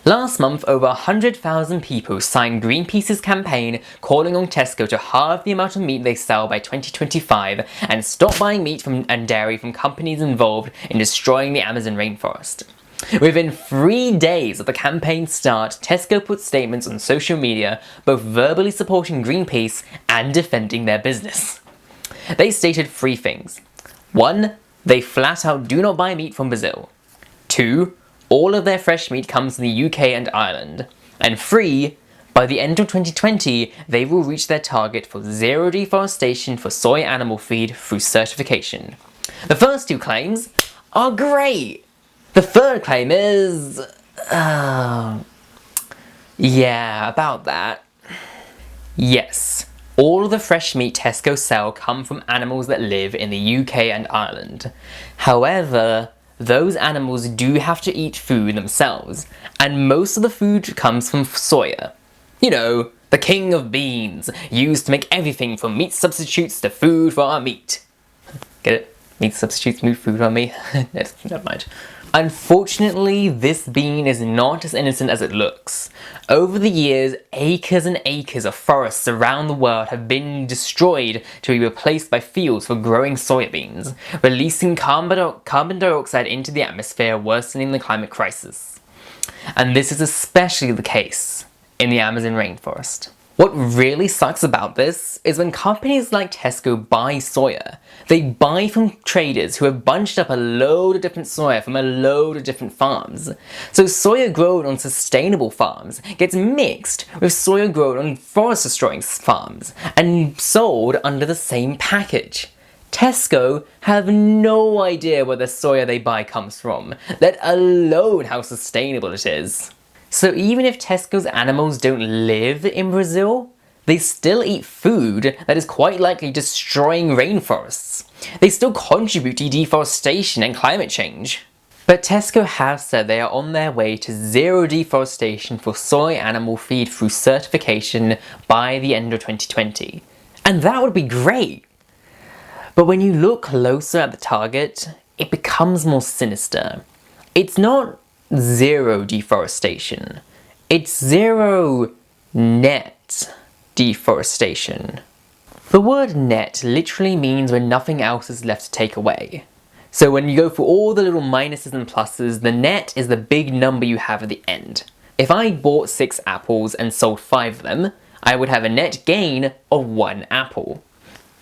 Last month, over 100,000 people signed Greenpeace's campaign calling on Tesco to halve the amount of meat they sell by 2025 and stop buying meat and dairy from companies involved in destroying the Amazon rainforest. Within 3 days of the campaign's start, Tesco put statements on social media both verbally supporting Greenpeace and defending their business. They stated 3 things. 1. They flat out do not buy meat from Brazil. 2. All of their fresh meat comes from the UK and Ireland. And 3. By the end of 2020, they will reach their target for zero deforestation for soy animal feed through certification. The first 2 claims are great! The third claim is... yeah, about that. Yes, all of the fresh meat Tesco sell come from animals that live in the UK and Ireland. However, those animals do have to eat food themselves, and most of the food comes from soya. You know, the king of beans, used to make everything from meat substitutes to food for our meat. Get it? Meat substitutes, food for our meat? Never mind. Unfortunately, this bean is not as innocent as it looks. Over the years, acres and acres of forests around the world have been destroyed to be replaced by fields for growing soybeans, releasing carbon dioxide into the atmosphere, worsening the climate crisis. And this is especially the case in the Amazon rainforest. What really sucks about this is when companies like Tesco buy soya, they buy from traders who have bunched up a load of different soya from a load of different farms. So soya grown on sustainable farms gets mixed with soya grown on forest-destroying farms and sold under the same package. Tesco have no idea where the soya they buy comes from, let alone how sustainable it is. So even if Tesco's animals don't live in Brazil, they still eat food that is quite likely destroying rainforests. They still contribute to deforestation and climate change. But Tesco have said they are on their way to zero deforestation for soy animal feed through certification by the end of 2020. And that would be great. But when you look closer at the target, it becomes more sinister. It's not zero deforestation. It's zero net deforestation. The word net literally means when nothing else is left to take away. So when you go for all the little minuses and pluses, the net is the big number you have at the end. If I bought 6 apples and sold 5 of them, I would have a net gain of 1 apple.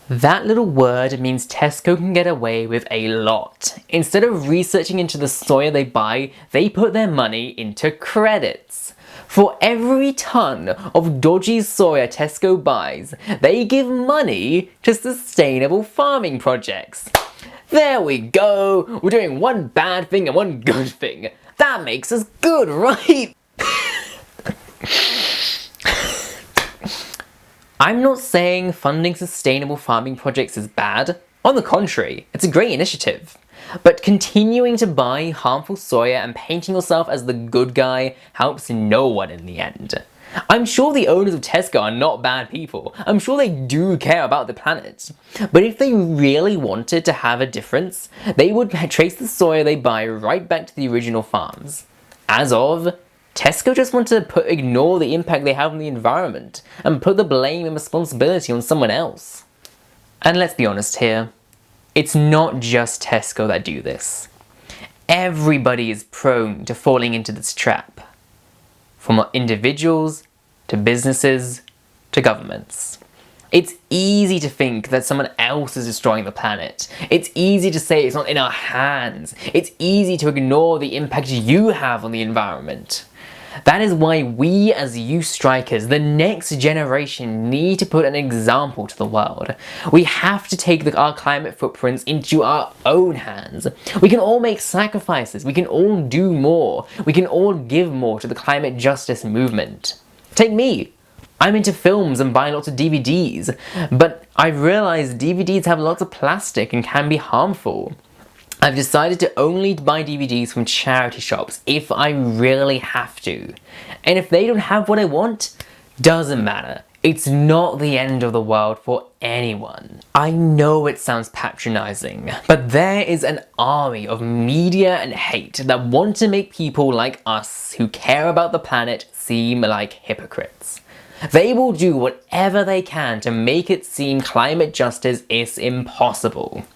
That little word means Tesco can get away with a lot. Instead of researching into the soya they buy, they put their money into credits. For every ton of dodgy soya Tesco buys, they give money to sustainable farming projects. There we go! We're doing one bad thing and one good thing. That makes us good, right? I'm not saying funding sustainable farming projects is bad. On the contrary, it's a great initiative. But continuing to buy harmful soya and painting yourself as the good guy helps no one in the end. I'm sure the owners of Tesco are not bad people. I'm sure they do care about the planet. But if they really wanted to have a difference, they would trace the soya they buy right back to the original farms. As of, Tesco just want to ignore the impact they have on the environment and put the blame and responsibility on someone else. And let's be honest here, it's not just Tesco that do this. Everybody is prone to falling into this trap. From individuals, to businesses, to governments. It's easy to think that someone else is destroying the planet. It's easy to say it's not in our hands. It's easy to ignore the impact you have on the environment. That is why we as youth strikers, the next generation, need to put an example to the world. We have to take our climate footprints into our own hands. We can all make sacrifices. We can all do more. We can all give more to the climate justice movement. Take me. I'm into films and buying lots of DVDs, but I've realized DVDs have lots of plastic and can be harmful. I've decided to only buy DVDs from charity shops if I really have to. And if they don't have what I want, doesn't matter. It's not the end of the world for anyone. I know it sounds patronizing, but there is an army of media and hate that want to make people like us who care about the planet seem like hypocrites. They will do whatever they can to make it seem climate justice is impossible.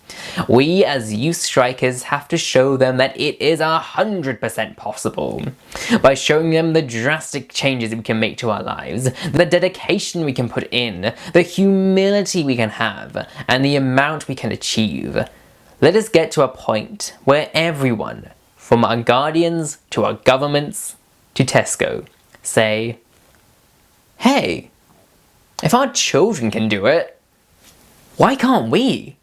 We as youth strikers have to show them that it is 100% possible. By showing them the drastic changes we can make to our lives, the dedication we can put in, the humility we can have, and the amount we can achieve. Let us get to a point where everyone, from our guardians to our governments to Tesco, say, hey, if our children can do it, why can't we?